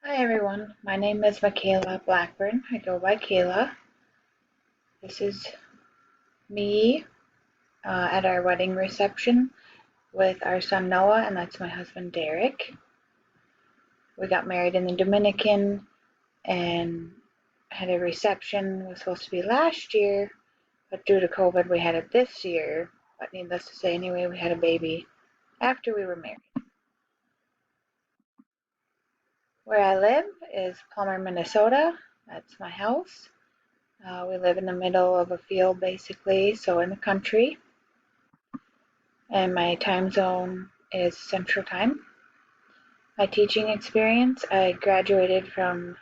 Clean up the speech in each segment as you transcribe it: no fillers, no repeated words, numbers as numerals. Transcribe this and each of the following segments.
Hi everyone, my name is Michaela Blackburn. I go by Kayla. This is me at our wedding reception with our son Noah, and that's my husband Derek. We got married in the Dominican and had a reception. It was supposed to be last year, but due to COVID, we had it this year. But needless to say, anyway, we had a baby after we were married. Where I live is Plummer, Minnesota. That's my house. We live in the middle of a field basically, so in the country, and my time zone is Central Time. My teaching experience, I graduated from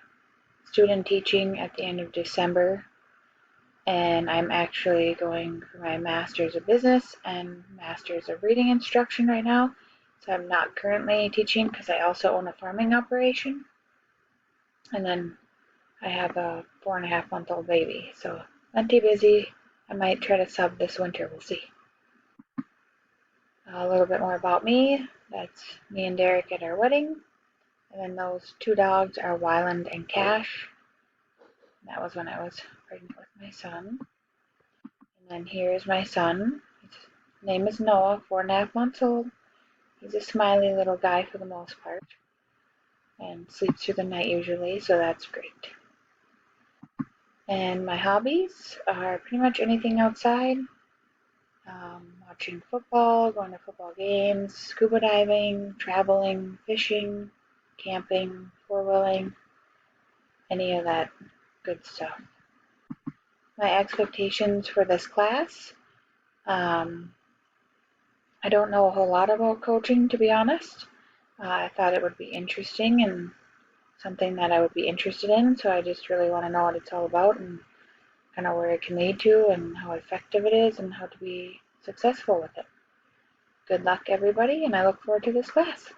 student teaching at the end of December, and I'm actually going for my Master's of Business and Master's of Reading Instruction right now. So I'm not currently teaching because I also own a farming operation, and then I have a 4.5-month-old baby, so plenty busy. I might try to sub this winter, we'll see. A little bit more about me. That's me and Derek at our wedding. And then those two dogs are Wyland and Cash. That was when I was pregnant with my son. And then here's my son. His name is Noah, 4.5 months old. He's a smiley little guy for the most part and sleeps through the night usually, so that's great. And my hobbies are pretty much anything outside. Watching football, going to football games, scuba diving, traveling, fishing, camping, four-wheeling, any of that good stuff. My expectations for this class, um, I don't know a whole lot about coaching, to be honest. I thought it would be interesting and something that I would be interested in, so I just really want to know what it's all about and kind of where it can lead to and how effective it is and how to be successful with it. Good luck, everybody, and I look forward to this class.